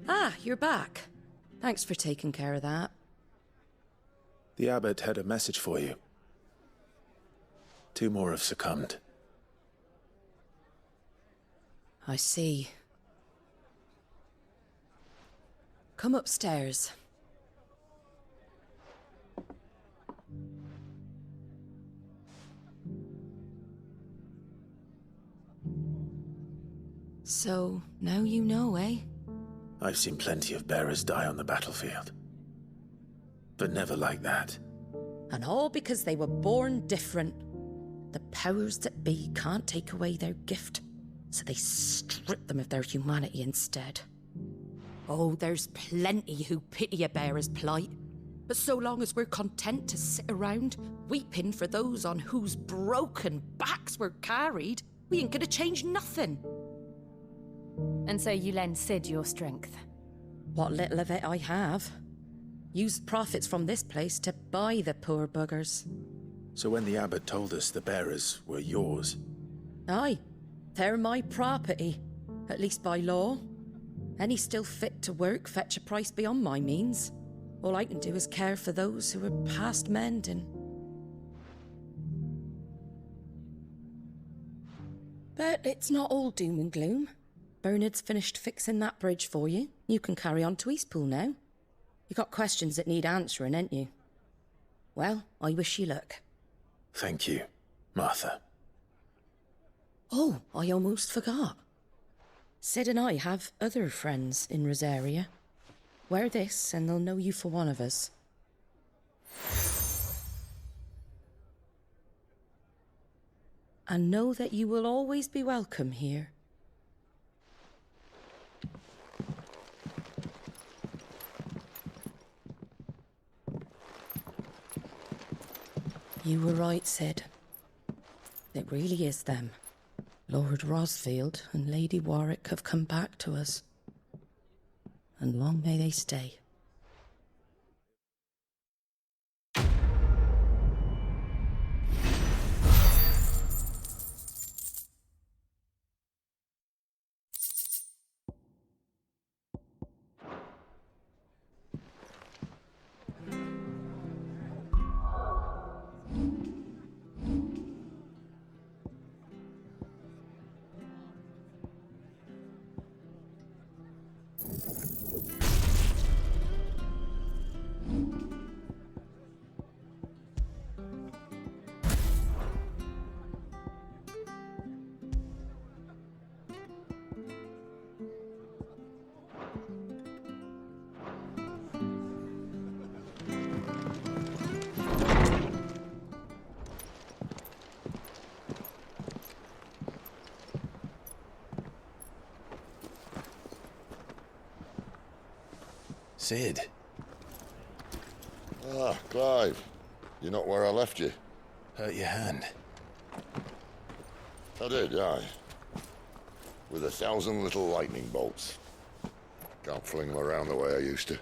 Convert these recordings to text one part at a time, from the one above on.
Ah, you're back. Thanks for taking care of that. The abbot had a message for you. 2 more have succumbed. I see. Come upstairs. So, now you know, eh? I've seen plenty of bearers die on the battlefield. But never like that. And all because they were born different. The powers that be can't take away their gift, so they strip them of their humanity instead. Oh, there's plenty who pity a bearer's plight. But so long as we're content to sit around, weeping for those on whose broken backs we're carried, we ain't gonna change nothing. And so you lend Sid your strength? What little of it I have. Used profits from this place to buy the poor buggers. So when the abbot told us the bearers were yours... Aye, they're my property, at least by law. Any still fit to work fetch a price beyond my means. All I can do is care for those who are past mending. But it's not all doom and gloom. Bernard's finished fixing that bridge for you. You can carry on to Eastpool now. You got questions that need answering, ain't you? Well, I wish you luck. Thank you, Martha. Oh, I almost forgot. Sid and I have other friends in Rosaria. Wear this and they'll know you for one of us. And know that you will always be welcome here. You were right, Sid. It really is them. Lord Rosfield and Lady Warwick have come back to us. And long may they stay. Sid. Ah, Clive. You're not where I left you. Hurt your hand. I did, aye. With 1,000 little lightning bolts. Can't fling them around the way I used to.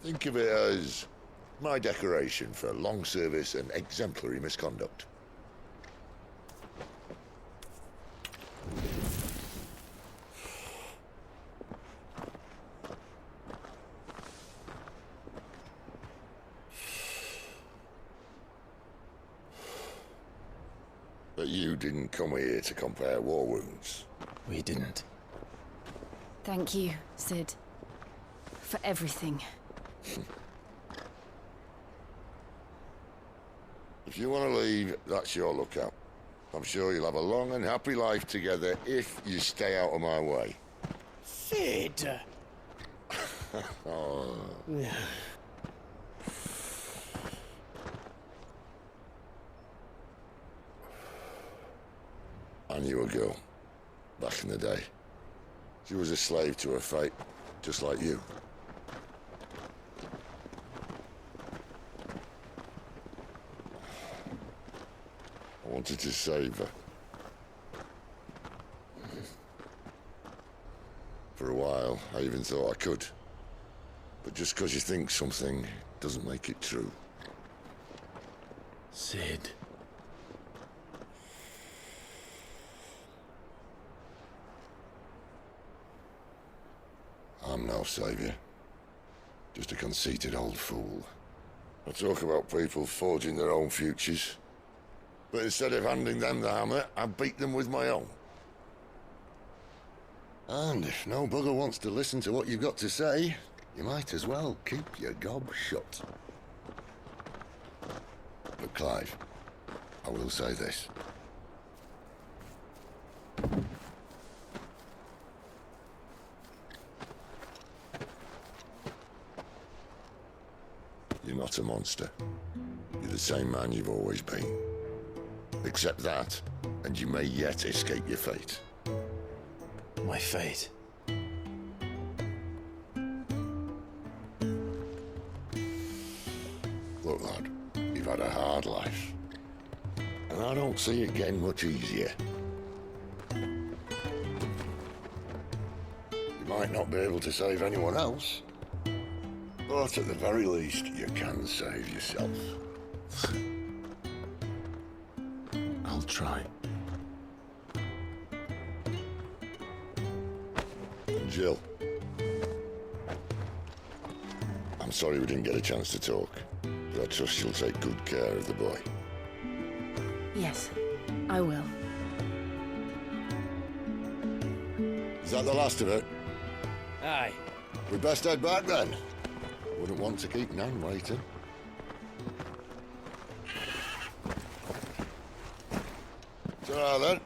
Think of it as my decoration for long service and exemplary misconduct. But you didn't come here to compare war wounds. We didn't. Thank you, Sid. For everything. If you want to leave, that's your lookout. I'm sure you'll have a long and happy life together if you stay out of my way. Sid! Oh. I knew a girl, back in the day. She was a slave to her fate, just like you. I wanted to save her. For a while, I even thought I could. But just because you think something doesn't make it true. Sid. I'm no saviour. Just a conceited old fool. I talk about people forging their own futures. But instead of handing them the hammer, I beat them with my own. And if no bugger wants to listen to what you've got to say, you might as well keep your gob shut. But Clive, I will say this. You're not a monster. You're the same man you've always been. Accept that, and you may yet escape your fate. My fate. Look, lad, you've had a hard life. And I don't see it getting much easier. You might not be able to save anyone else, but at the very least, you can save yourself. I'll try. Jill. I'm sorry we didn't get a chance to talk, but I trust you'll take good care of the boy. Yes, I will. Is that the last of it? Aye. We best head back then. Wouldn't want to keep Nan waiting. Ta-ra then.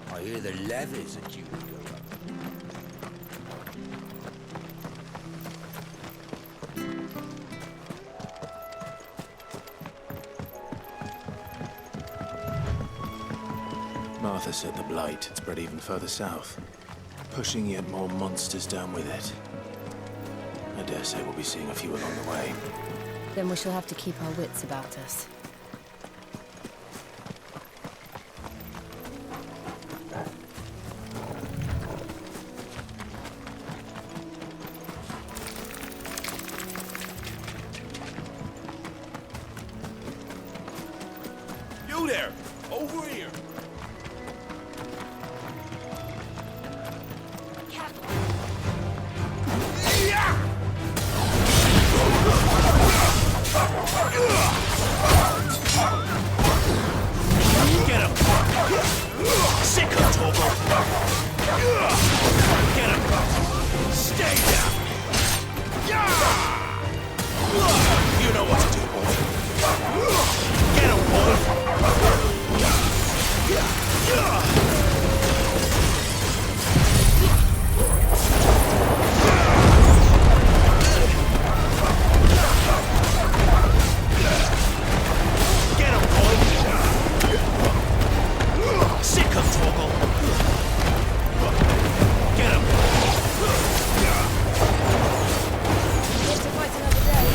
I hear the levies are due to go up. Martha said the Blight had spread even further south, pushing yet more monsters down with it. I dare say we'll be seeing a few along the way. Then we shall have to keep our wits about us. You there! Over here! Get him! Sick of Togo! Get him! Stay down! You know what to do, boy. Get him, boy! Get him, boy! Sick of Toggle! Get him! Live to fight another day.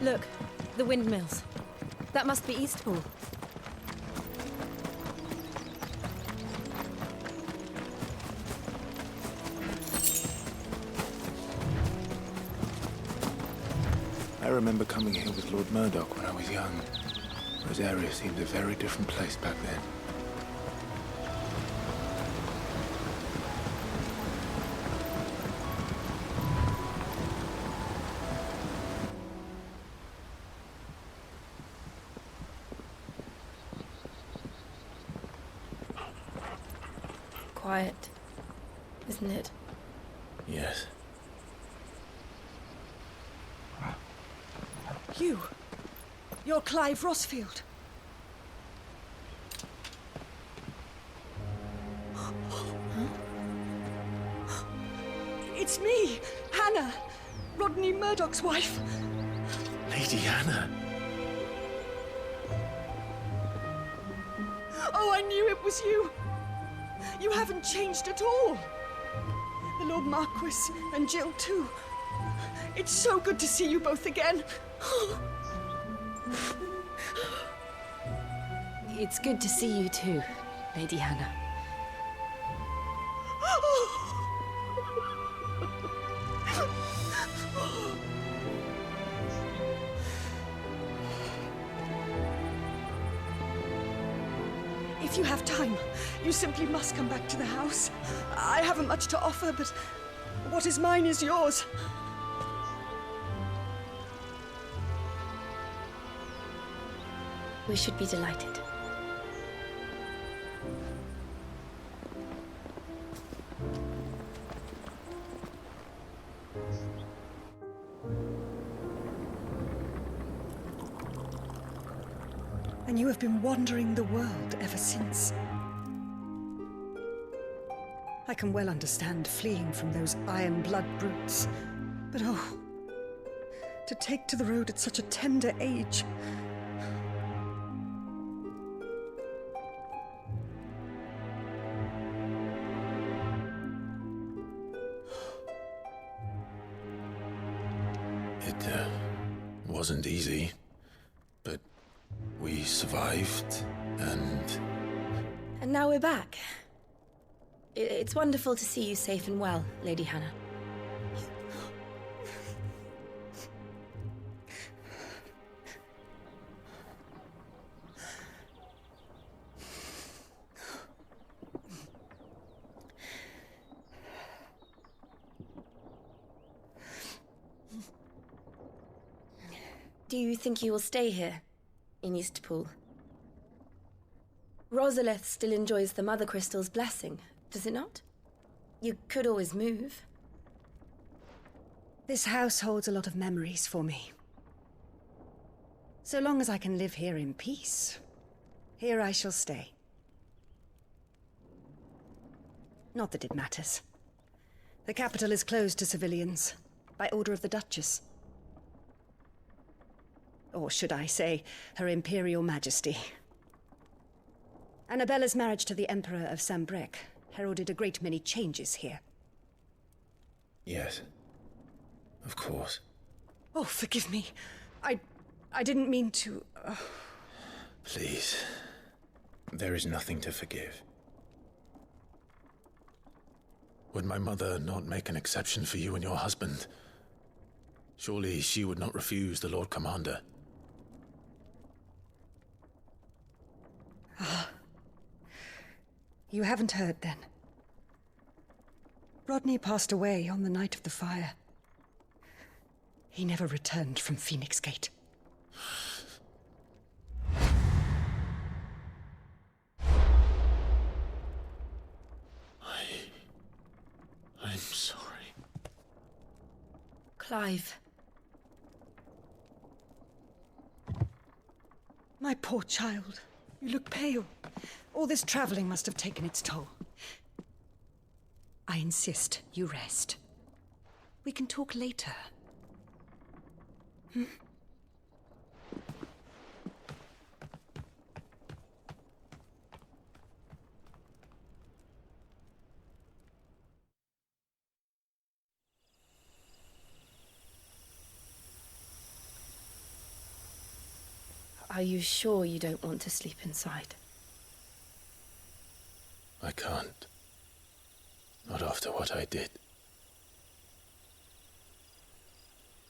Look, the windmills. That must be Eastpool. I remember coming here with Lord Murdoch when I was young. Those areas seemed a very different place back then. Quiet, isn't it? Yes. You're Clive Rosfield. It's me, Hannah, Rodney Murdoch's wife. Lady Hannah. Oh, I knew it was you. You haven't changed at all. The Lord Marquis and Jill too. It's so good to see you both again. It's good to see you too, Lady Hannah. If you have time, you simply must come back to the house. I haven't much to offer, but what is mine is yours. We should be delighted. And you have been wandering the world ever since. I can well understand fleeing from those iron blood brutes, but oh, to take to the road at such a tender age. It wasn't easy, but we survived, and now we're back. It's wonderful to see you safe and well, Lady Hannah. Do you think you will stay here, in Eastpool? Rosalith still enjoys the Mother Crystal's blessing, does it not? You could always move. This house holds a lot of memories for me. So long as I can live here in peace, here I shall stay. Not that it matters. The capital is closed to civilians, by order of the Duchess. Or should I say, Her Imperial Majesty. Annabella's marriage to the Emperor of Sambrec heralded a great many changes here. yes, of course. Oh, forgive me. I didn't mean to... Please, there is nothing to forgive. Would my mother not make an exception for you and your husband? Surely she would not refuse the Lord Commander. You haven't heard, then. Rodney passed away on the night of the fire. He never returned from Phoenix Gate. I'm sorry. Clive. My poor child. You look pale. All this traveling must have taken its toll. I insist you rest. We can talk later. Are you sure you don't want to sleep inside? I can't. Not after what I did.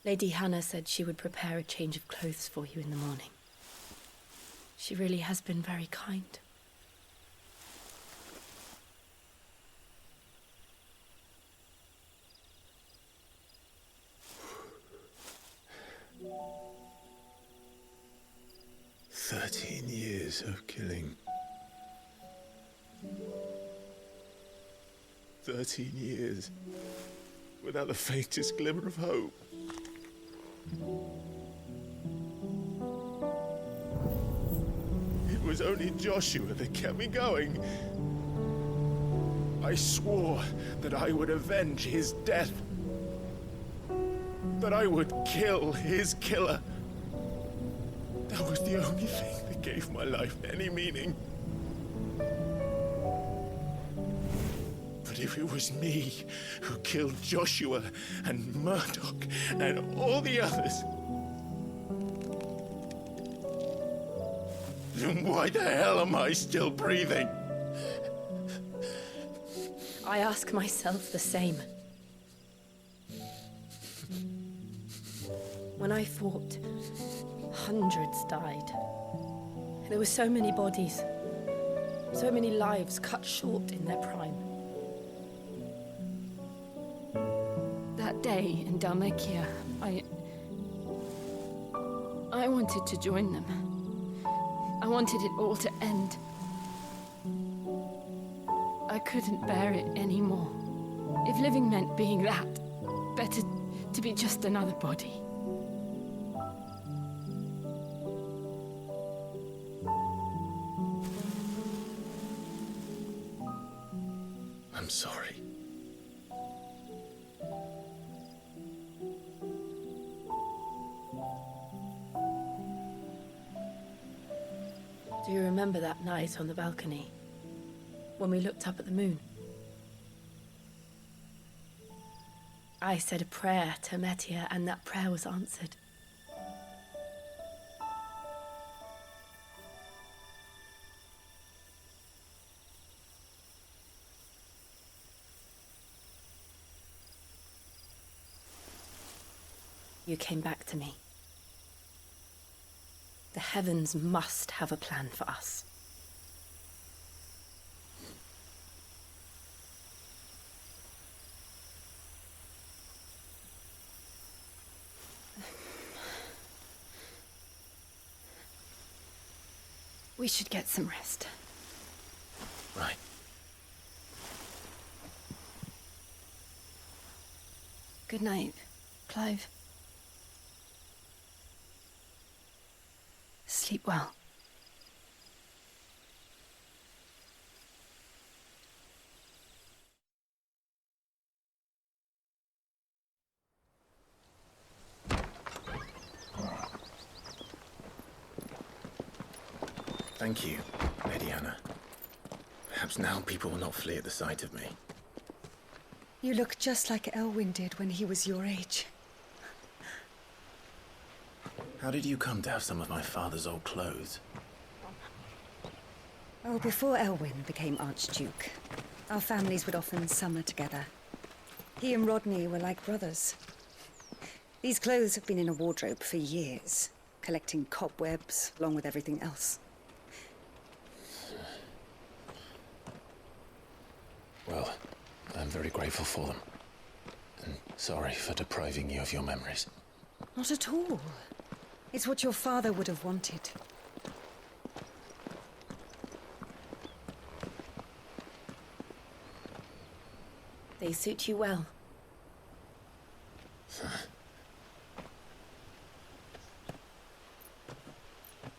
Lady Hannah said she would prepare a change of clothes for you in the morning. She really has been very kind. Years of killing. 13 years without the faintest glimmer of hope. It was only Joshua that kept me going. I swore that I would avenge his death. That I would kill his killer. That was the only thing that gave my life any meaning. if it was me who killed Joshua and Murdoch and all the others, then why the hell am I still breathing? I ask myself the same. When I fought, hundreds died. There were so many bodies, so many lives cut short in their prime. That day in Dalmekia, I wanted to join them. I wanted it all to end. I couldn't bear it anymore. If living meant being that, better to be just another body. I'm sorry. Do you remember that night on the balcony? When we looked up at the moon? I said a prayer to Metia, and that prayer was answered. You came back to me. The heavens must have a plan for us. We should get some rest. Right. Good night, Clive. Sleep well. Thank you, Lady Hannah. Perhaps now people will not flee at the sight of me. You look just like Elwyn did when he was your age. How did you come to have some of my father's old clothes? Oh, before Elwyn became Archduke, our families would often summer together. He and Rodney were like brothers. These clothes have been in a wardrobe for years, collecting cobwebs along with everything else. Well, I'm very grateful for them. And sorry for depriving you of your memories. Not at all. It's what your father would have wanted. They suit you well.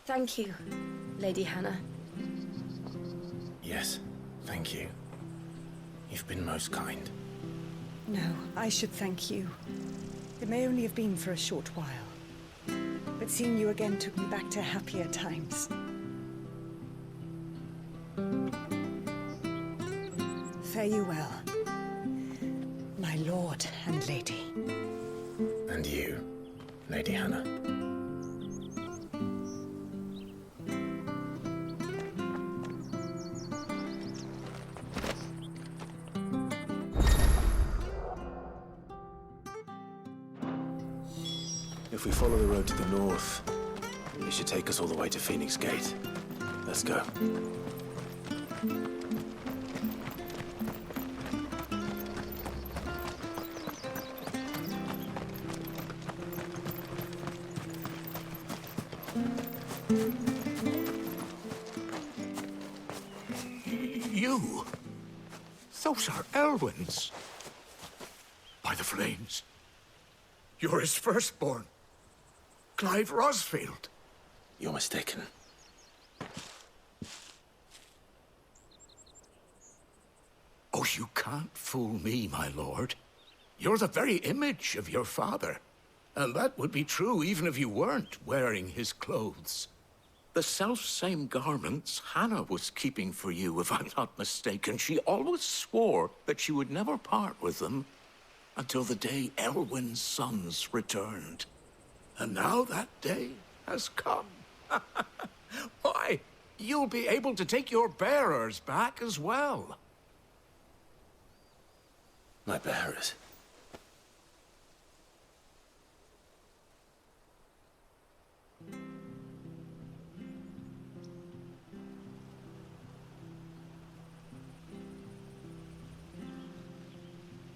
Thank you, Lady Hannah. Yes, thank you. You've been most kind. No, I should thank you. It may only have been for a short while, but seeing you again took me back to happier times. Fare you well, my lord and lady. And you, Lady Hannah. If we follow the road to the north, it should take us all the way to Phoenix Gate. Let's go. You? Those are Elwyn's. By the flames. You're his firstborn. Clive Rosfield. You're mistaken. Oh, you can't fool me, my lord. You're the very image of your father. And that would be true even if you weren't wearing his clothes. The self-same garments Hannah was keeping for you, if I'm not mistaken. She always swore that she would never part with them until the day Elwyn's sons returned. And now that day has come. Why, you'll be able to take your bearers back as well. My bearers.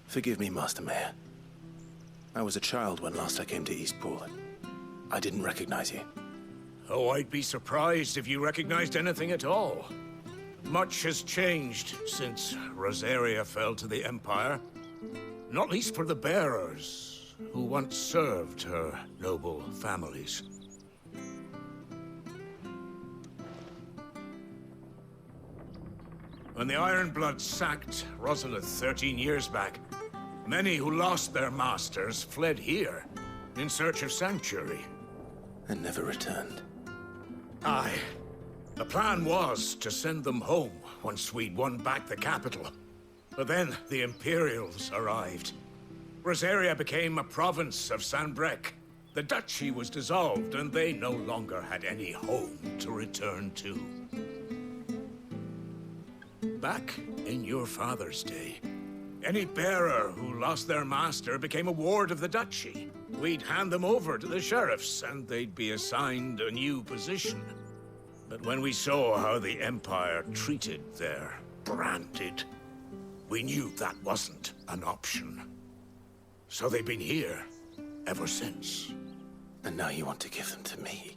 Forgive me, Master Mayor. I was a child when last I came to Eastpool. I didn't recognize you. Oh, I'd be surprised if you recognized anything at all. Much has changed since Rosaria fell to the Empire. Not least for the bearers, who once served her noble families. When the Ironbloods sacked Rosalith 13 years back, many who lost their masters fled here in search of sanctuary. And never returned. Aye. The plan was to send them home once we'd won back the capital. But then the Imperials arrived. Rosaria became a province of Sanbreque. The duchy was dissolved, and they no longer had any home to return to. Back in your father's day, any bearer who lost their master became a ward of the duchy. We'd hand them over to the sheriffs, and they'd be assigned a new position. But when we saw how the Empire treated their branded, we knew that wasn't an option. So they've been here ever since. And now you want to give them to me?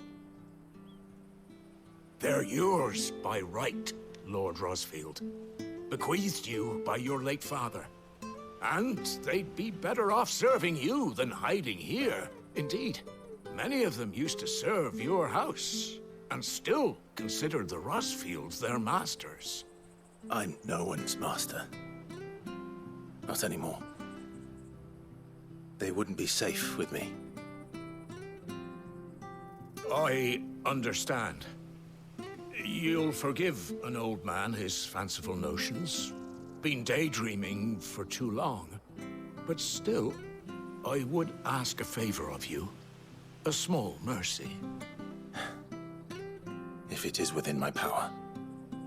They're yours by right, Lord Rosfield. Bequeathed you by your late father. And they'd be better off serving you than hiding here. Indeed, many of them used to serve your house, and still considered the Rosfields their masters. I'm no one's master. Not anymore. They wouldn't be safe with me. I understand. You'll forgive an old man his fanciful notions. Been daydreaming for too long. But still, I would ask a favor of you. A small mercy. If it is within my power.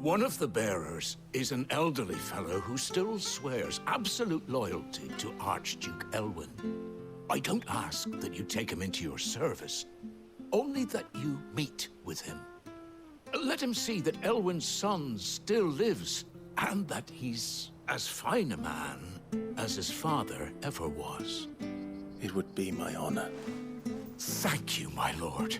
One of the bearers is an elderly fellow who still swears absolute loyalty to Archduke Elwyn. I don't ask that you take him into your service, only that you meet with him. Let him see that Elwyn's son still lives, and that he's as fine a man as his father ever was. It would be my honor. Thank you, my lord.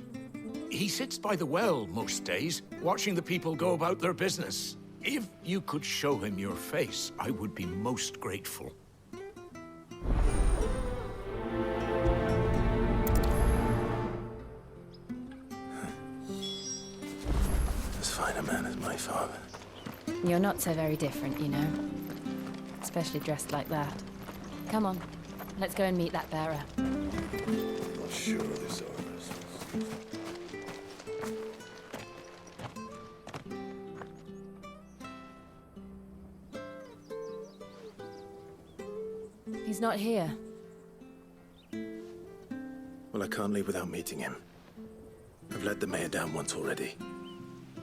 He sits by the well most days, watching the people go about their business. If you could show him your face, I would be most grateful. As fine a man as my father. You're not so very different, you know. Especially dressed like that. Come on, let's go and meet that bearer. Not sure of this honest. He's not here. Well, I can't leave without meeting him. I've let the mayor down once already.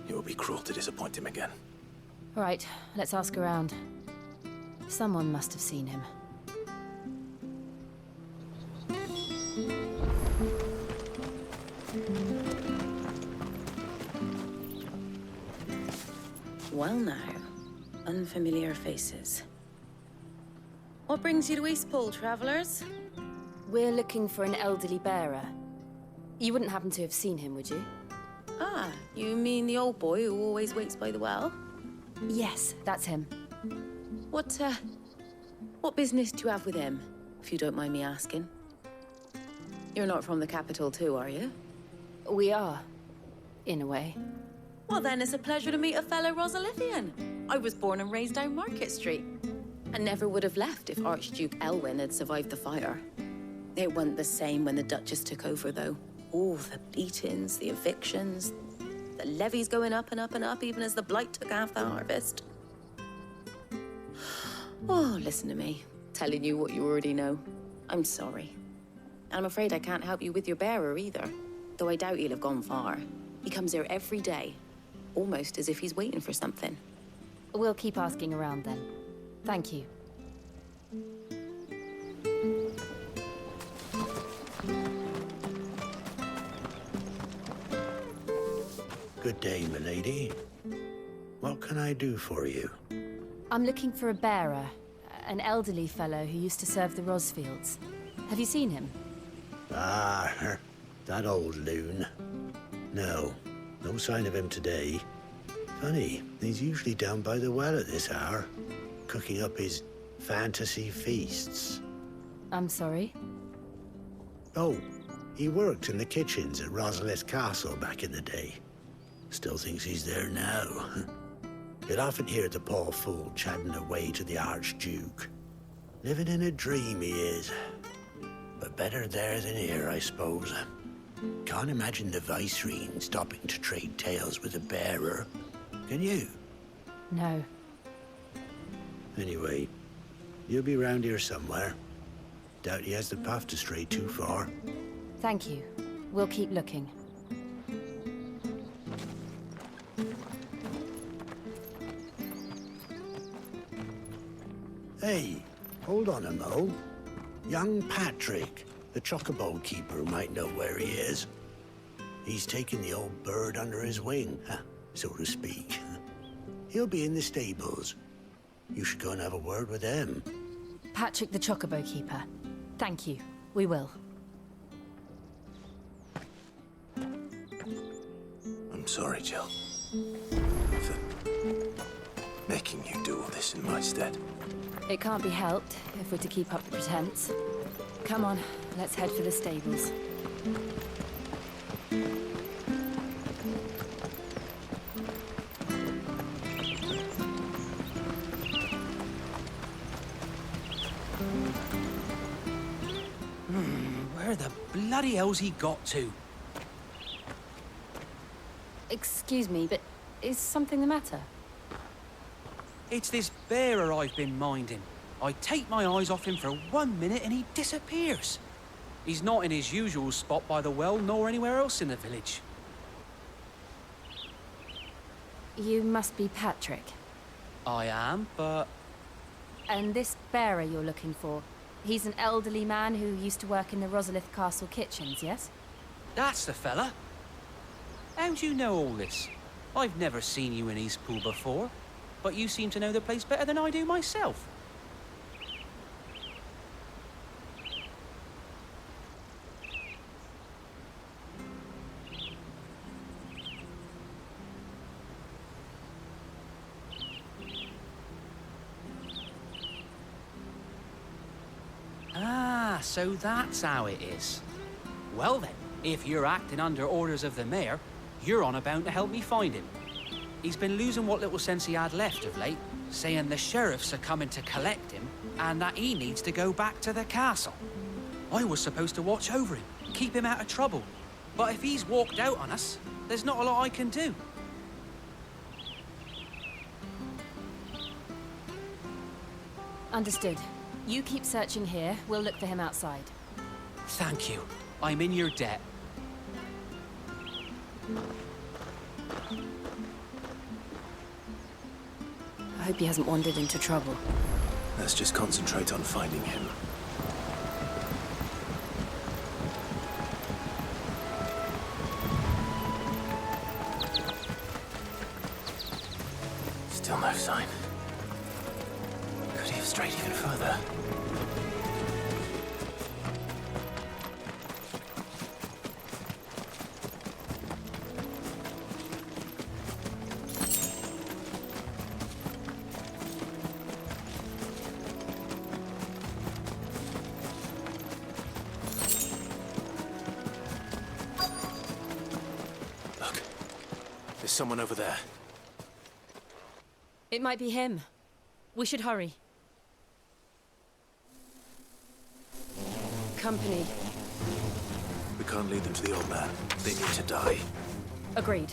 It would be cruel to disappoint him again. All right, let's ask around. Someone must have seen him. Well now, unfamiliar faces. What brings you to Eastpool, travelers? We're looking for an elderly bearer. You wouldn't happen to have seen him, would you? Ah, you mean the old boy who always waits by the well? Yes, that's him. What business do you have with him, if you don't mind me asking? You're not from the capital too, are you? We are, in a way. Well then, it's a pleasure to meet a fellow Rosalithian. I was born and raised down Market Street. And never would have left if Archduke Elwyn had survived the fire. It wasn't the same when the Duchess took over, though. Oh, the beatings, the evictions, The levy's going up and up and up, even as the Blight took half the harvest. Oh, listen to me. Telling you what you already know. I'm sorry. And I'm afraid I can't help you with your bearer either. Though I doubt he'll have gone far. He comes here every day. Almost as if he's waiting for something. We'll keep asking around then. Thank you. Good day, milady. What can I do for you? I'm looking for a bearer. An elderly fellow who used to serve the Rosfields. Have you seen him? Ah, that old loon. No sign of him today. Funny, he's usually down by the well at this hour, cooking up his fantasy feasts. I'm sorry? Oh, he worked in the kitchens at Rosalith Castle back in the day. Still thinks he's there now. You'd often hear the poor fool chatting away to the Archduke. Living in a dream he is. But better there than here, I suppose. Can't imagine the Viceroy stopping to trade tales with a bearer. Can you? No. Anyway, you'll be round here somewhere. Doubt he has the puff to stray too far. Thank you. We'll keep looking. Hey, hold on a mo. Young Patrick, the chocobo keeper, might know where he is. He's taken the old bird under his wing, so to speak. He'll be in the stables. You should go and have a word with him. Patrick the Chocobo Keeper. Thank you. We will. I'm sorry, Jill. For making you do all this in my stead. It can't be helped if we're to keep up the pretense. Come on, let's head for the stables. Where the bloody hell's he got to? Excuse me, but is something the matter? It's this bearer I've been minding. I take my eyes off him for 1 minute and he disappears. He's not in his usual spot by the well, nor anywhere else in the village. You must be Patrick. I am, but... And this bearer you're looking for, he's an elderly man who used to work in the Rosalith Castle kitchens, yes? That's the fella. How do you know all this? I've never seen you in Eastpool before, but you seem to know the place better than I do myself. Ah, so that's how it is. Well then, if you're acting under orders of the mayor, you're on about to help me find him. He's been losing what little sense he had left of late, saying the sheriffs are coming to collect him, and that he needs to go back to the castle. I was supposed to watch over him, keep him out of trouble. But if he's walked out on us, there's not a lot I can do. Understood. You keep searching here, we'll look for him outside. Thank you. I'm in your debt. I hope he hasn't wandered into trouble. Let's just concentrate on finding him. Still no sign. Could he have strayed even further? Look, there's someone over there. It might be him. We should hurry. Company. We can't lead them to the old man. They need to die. Agreed.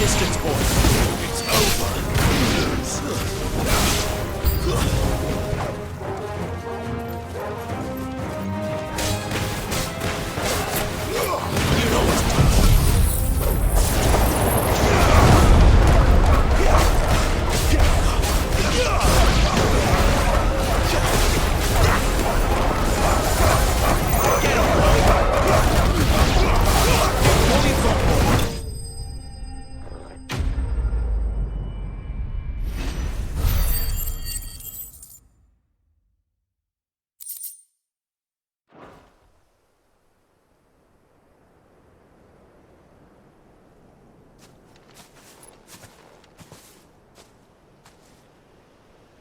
distance, boy. It's over.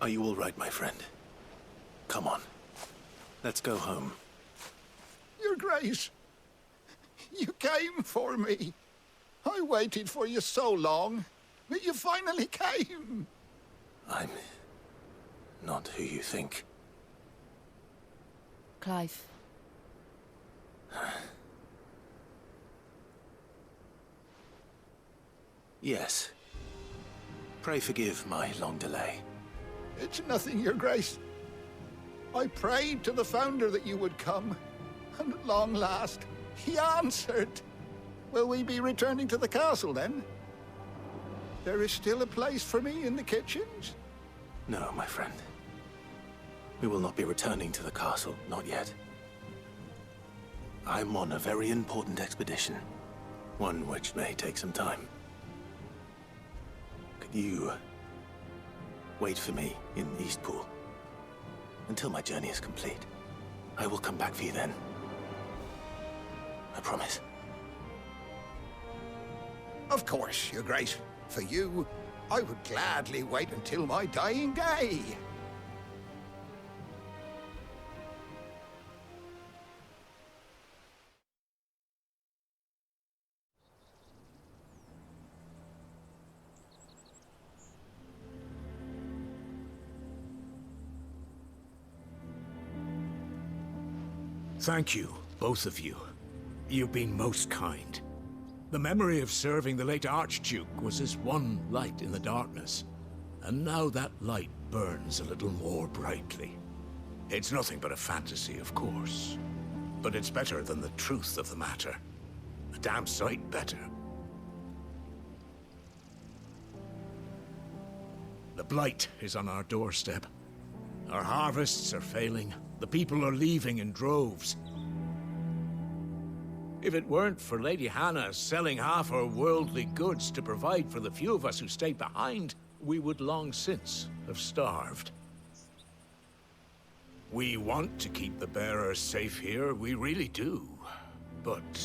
Are you all right, my friend? Come on. Let's go home. Your Grace, you came for me. I waited for you so long, but you finally came. I'm not who you think. Clive. Yes. Pray forgive my long delay. It's nothing, Your Grace. I prayed to the Founder that you would come, and at long last, he answered. Will we be returning to the castle, then? There is still a place for me in the kitchens? No, my friend. We will not be returning to the castle, not yet. I'm on a very important expedition, one which may take some time. Could you wait for me in Eastpool until my journey is complete? I will come back for you then. I promise. Of course, Your Grace. For you, I would gladly wait until my dying day. Thank you, both of you. You've been most kind. The memory of serving the late Archduke was as one light in the darkness, and now that light burns a little more brightly. It's nothing but a fantasy, of course, but it's better than the truth of the matter. A damn sight better. The Blight is on our doorstep. Our harvests are failing. The people are leaving in droves. If it weren't for Lady Hannah selling half her worldly goods to provide for the few of us who stayed behind, we would long since have starved. We want to keep the bearers safe here, we really do. But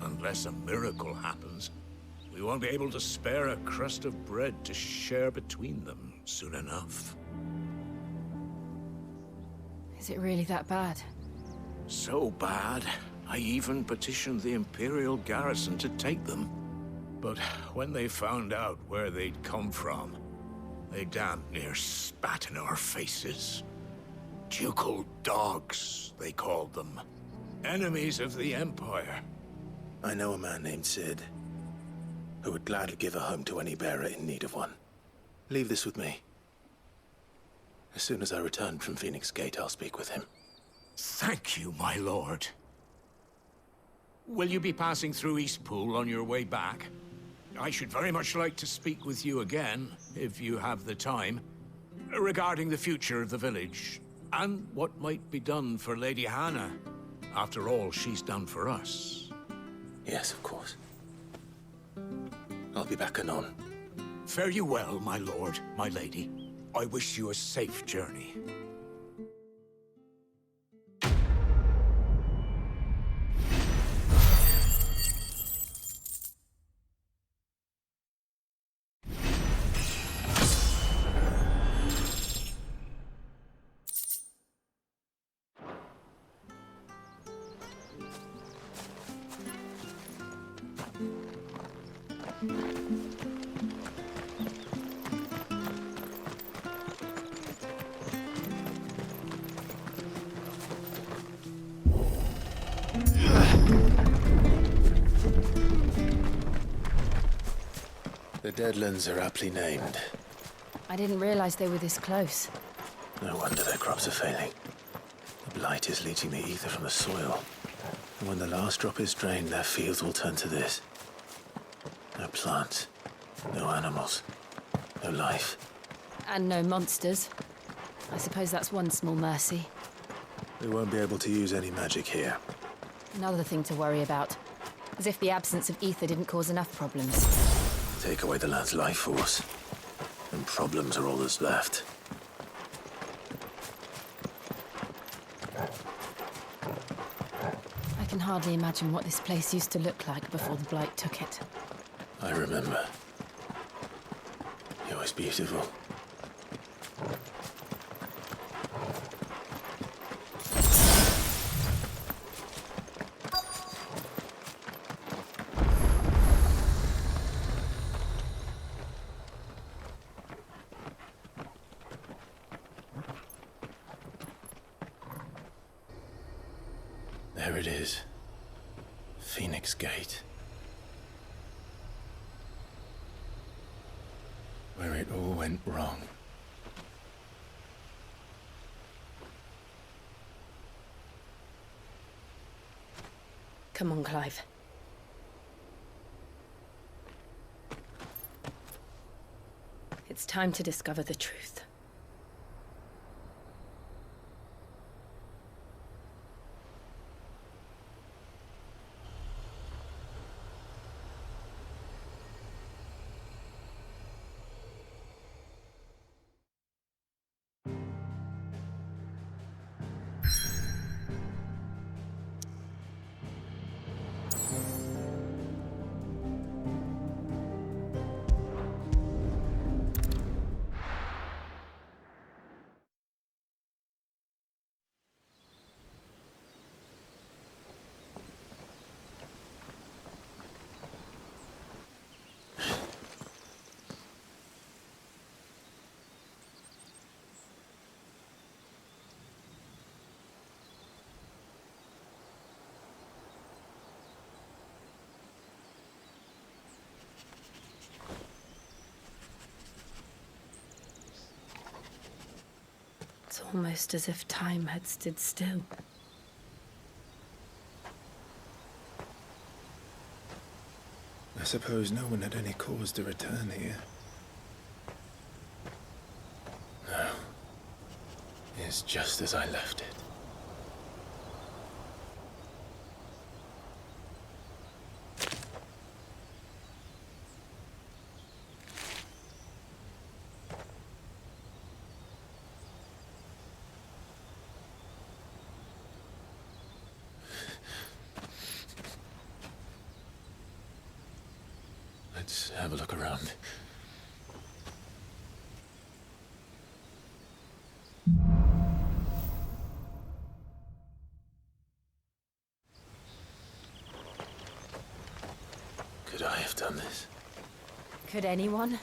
unless a miracle happens, we won't be able to spare a crust of bread to share between them soon enough. Is it really that bad? So bad, I even petitioned the Imperial garrison to take them. But when they found out where they'd come from, they damn near spat in our faces. Ducal dogs, they called them. Enemies of the Empire. I know a man named Sid, who would gladly give a home to any bearer in need of one. Leave this with me. As soon as I return from Phoenix Gate, I'll speak with him. Thank you, my lord. Will you be passing through Eastpool on your way back? I should very much like to speak with you again, if you have the time, regarding the future of the village, and what might be done for Lady Hannah, after all she's done for us. Yes, of course. I'll be back anon. Fare you well, my lord, my lady. I wish you a safe journey. The Deadlands are aptly named. I didn't realize they were this close. No wonder their crops are failing. The Blight is leaching the ether from the soil. And when the last drop is drained, their fields will turn to this. No plants, no animals, no life. And no monsters. I suppose that's one small mercy. We won't be able to use any magic here. Another thing to worry about. As if the absence of ether didn't cause enough problems. Take away the land's life force, and problems are all that's left. I can hardly imagine what this place used to look like before the Blight took it. I remember. It was beautiful. There it is. Phoenix Gate. Where it all went wrong. Come on, Clive. It's time to discover the truth. It's almost as if time had stood still. I suppose no one had any cause to return here. No. It's just as I left it. Let's have a look around. Could I have done this? Could anyone?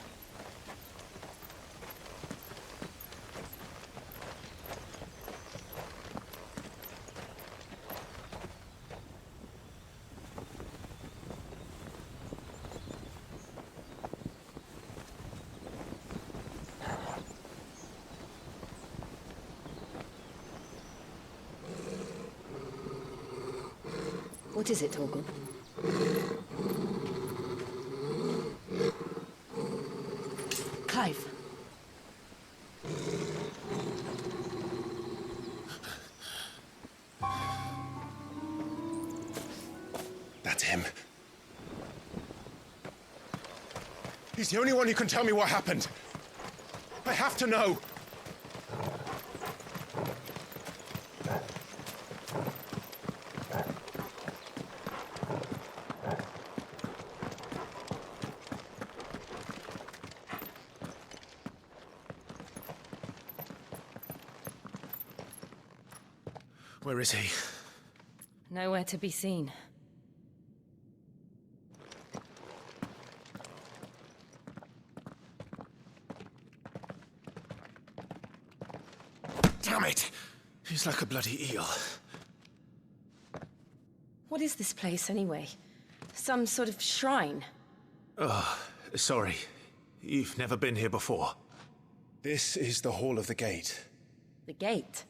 What is it, Torgal? Clive. That's him. He's the only one who can tell me what happened. I have to know. Where is he? Nowhere to be seen. Damn it! He's like a bloody eel. What is this place, anyway? Some sort of shrine? Oh, sorry. You've never been here before. This is the Hall of the Gate. The gate?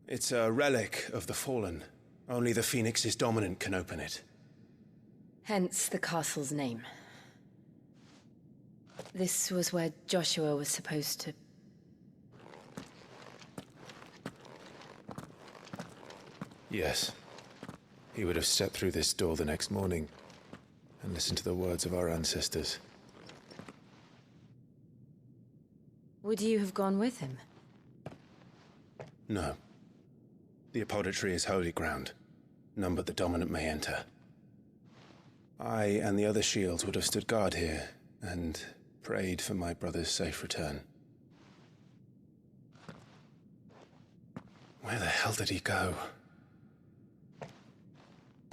It's a relic of the Fallen. Only the Phoenix's dominant can open it. Hence the castle's name. This was where Joshua was supposed to... Yes. He would have stepped through this door the next morning and listened to the words of our ancestors. Would you have gone with him? No. The apodatory is holy ground. None but the dominant may enter. I and the other shields would have stood guard here and prayed for my brother's safe return. Where the hell did he go?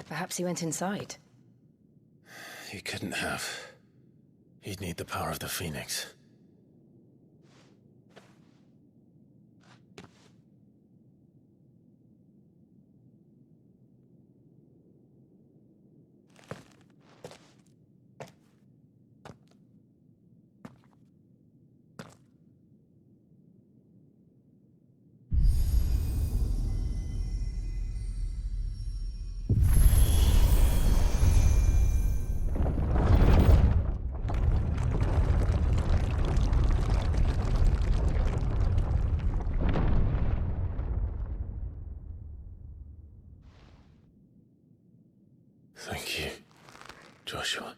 Perhaps he went inside. He couldn't have. He'd need the power of the Phoenix. Thank you, Joshua.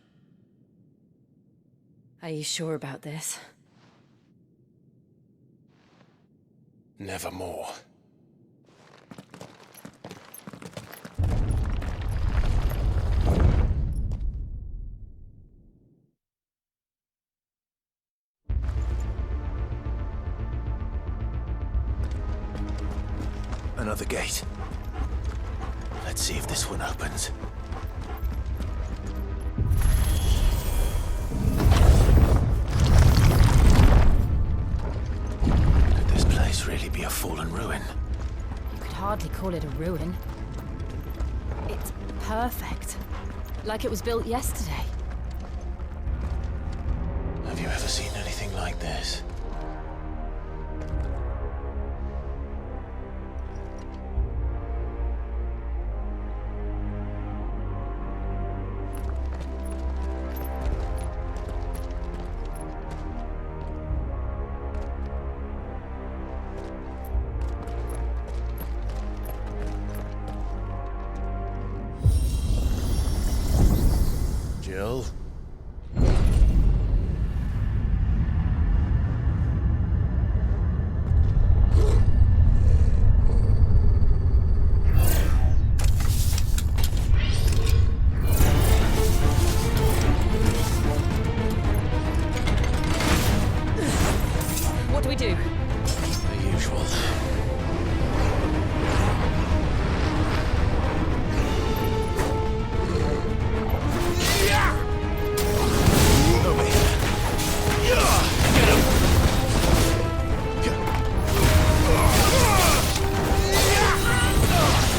Are you sure about this? Nevermore. Another gate. Let's see if this one opens. Could this place really be a fallen ruin? You could hardly call it a ruin. It's perfect. Like it was built yesterday. Have you ever seen anything like this? Jill? What do we do? The usual.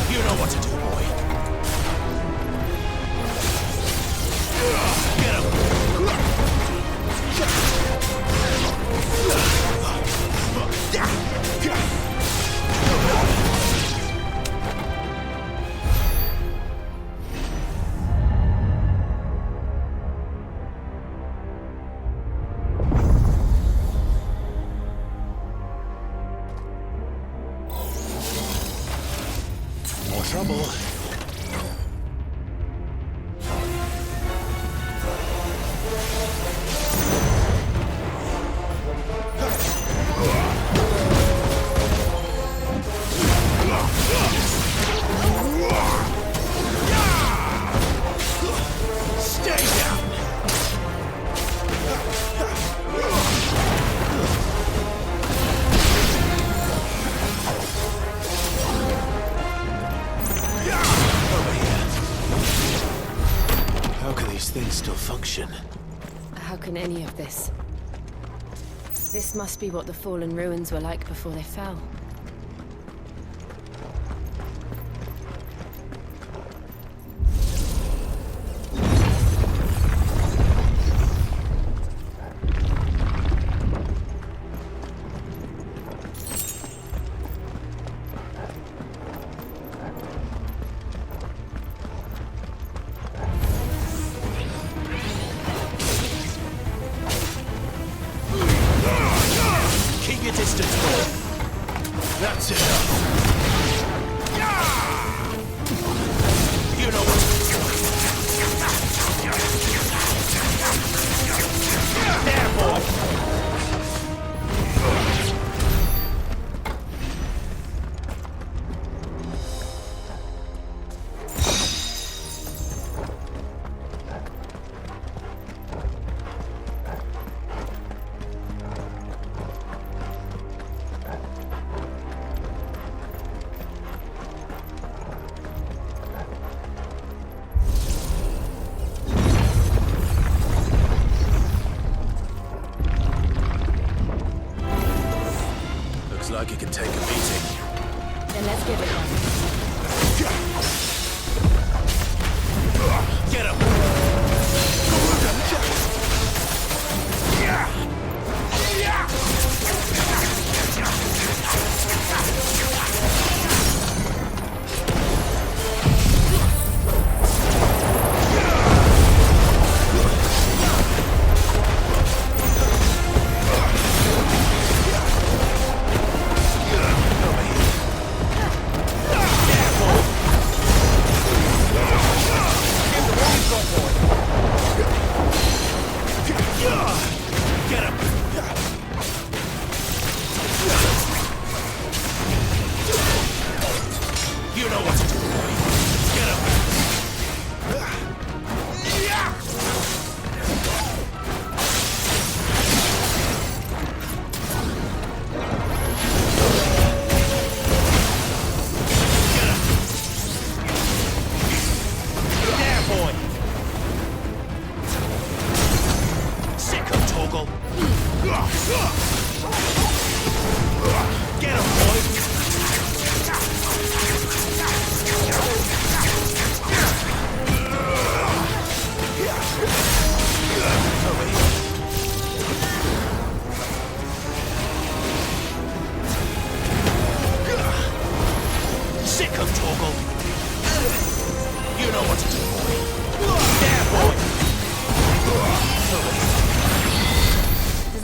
You know what to do, boy. Get him! More trouble. Stay down. Over here. How can these things still function? How can any of this? This must be what the fallen ruins were like before they fell. distance, Will. That's it. You know what? There, boy! Like it can take a beating. Then let's give it one. Get him!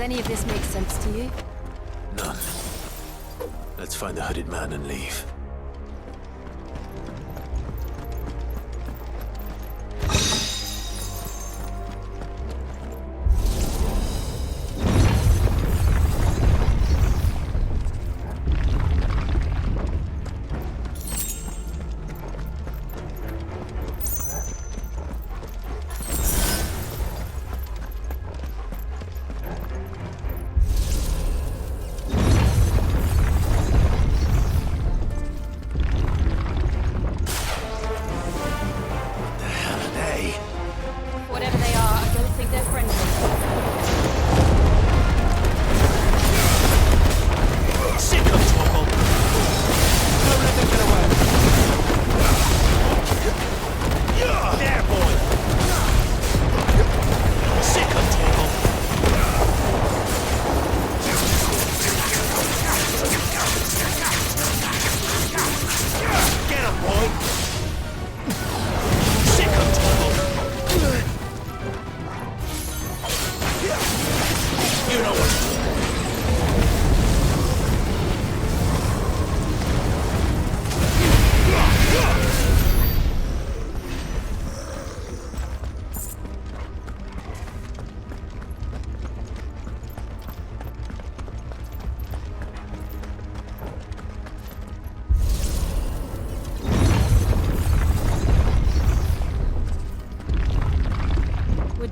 Any of this make sense to you? None. Let's find the hooded man and leave.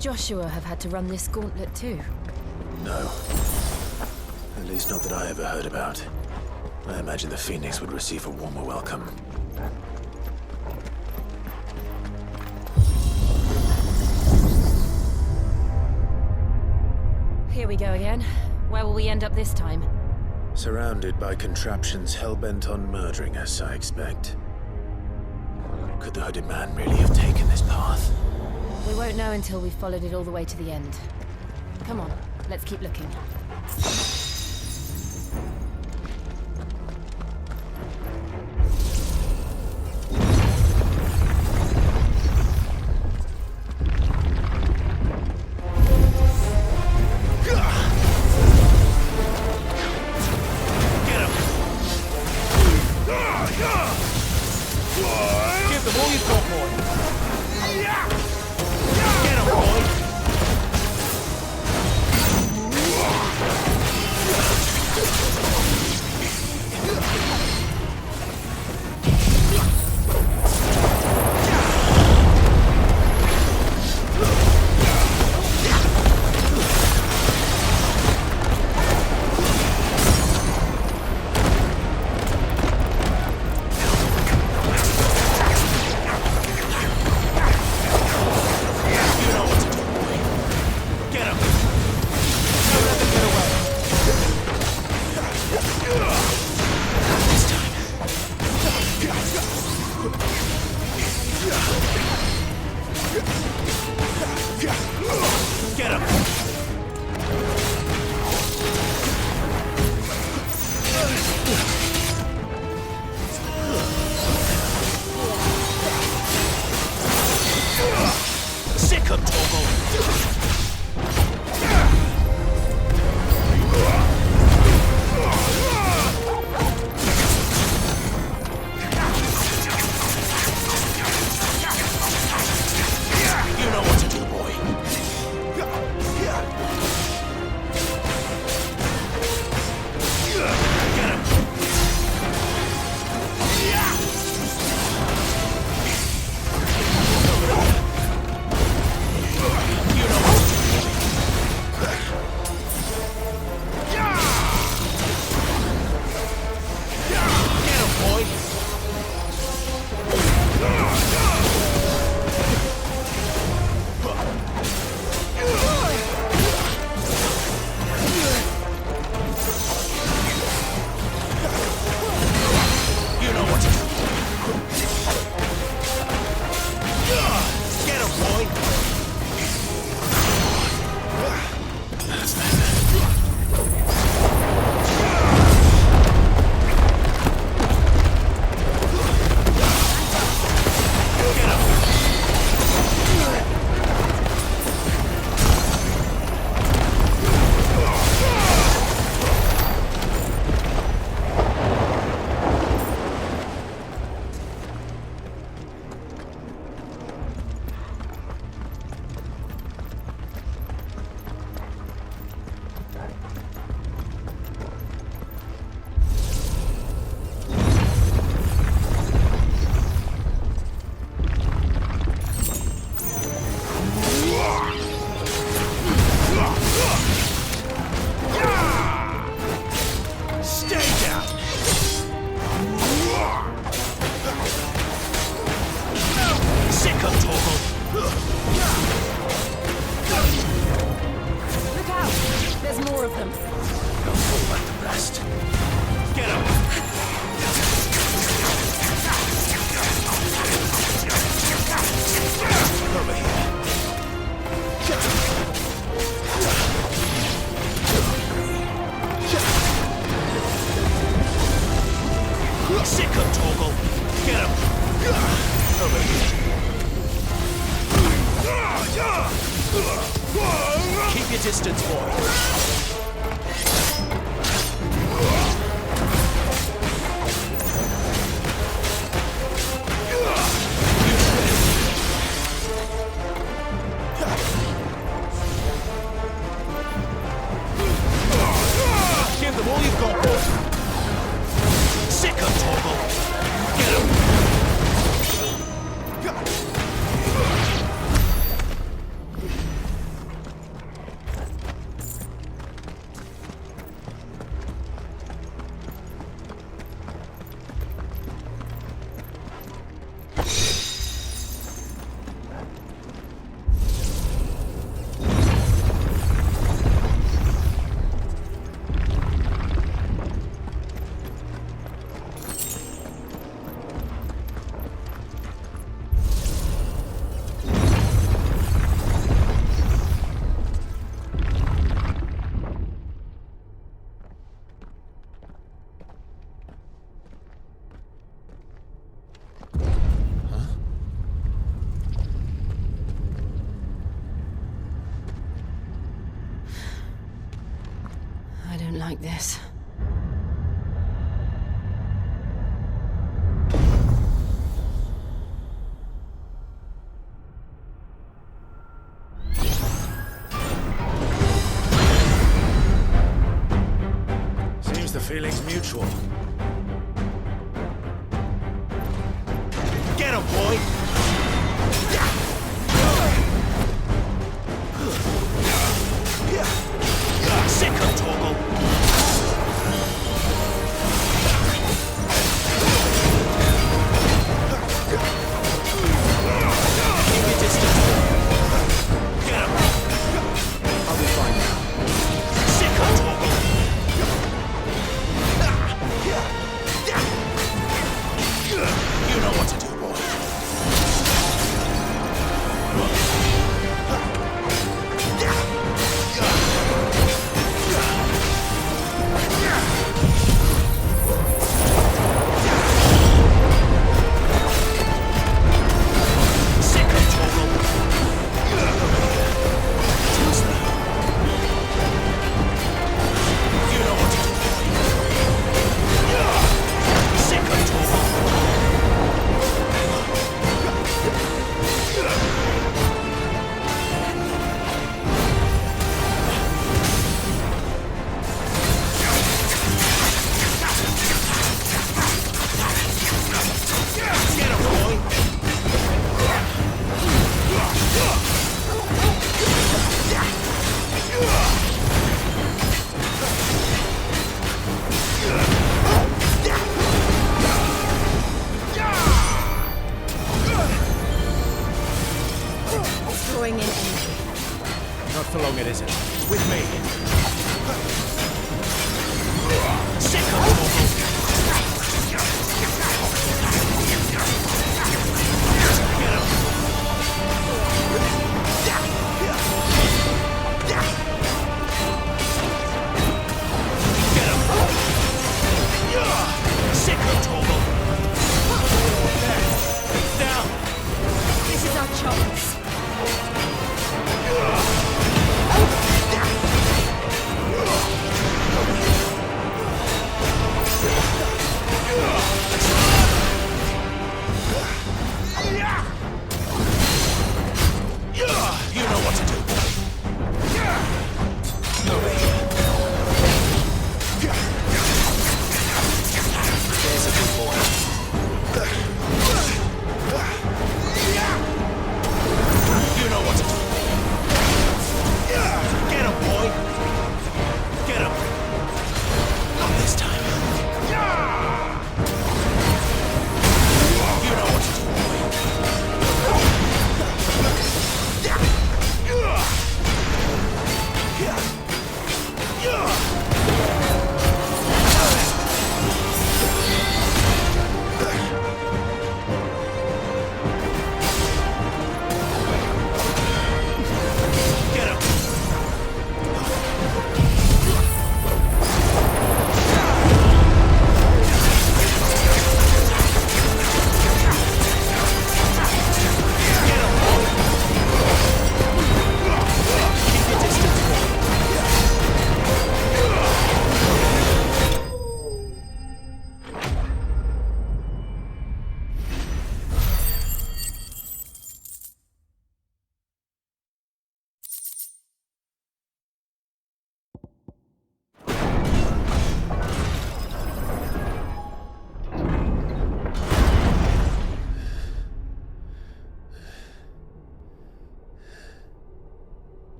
Joshua have had to run this gauntlet too? No. At least not that I ever heard about. I imagine the Phoenix would receive a warmer welcome. Here we go again. Where will we end up this time? Surrounded by contraptions hell-bent on murdering us, I expect. Could the hooded man really have taken this path? We won't know until we've followed it all the way to the end. Come on, let's keep looking. Sick of Toggle. Get him. Keep your distance, boy. Give them all you've got, boy. Sick of Toggle. Get him. I don't like this. Seems the feeling's mutual. Get him, boy! Sick of Toggle! Keep your distance. Get him! I'll be fine now. Sick of Toggle!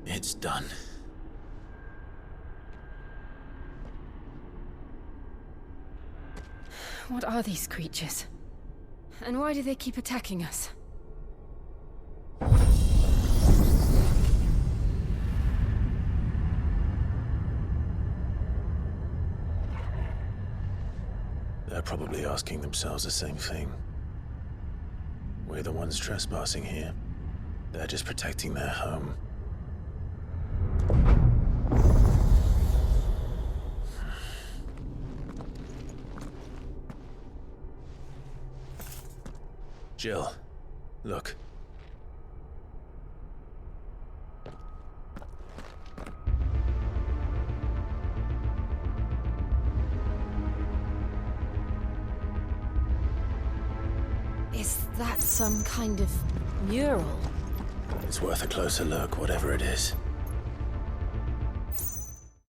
It's done. What are these creatures? And why do they keep attacking us? They're probably asking themselves the same thing. We're the ones trespassing here. They're just protecting their home. Jill, look. Is that some kind of mural? It's worth a closer look, whatever it is.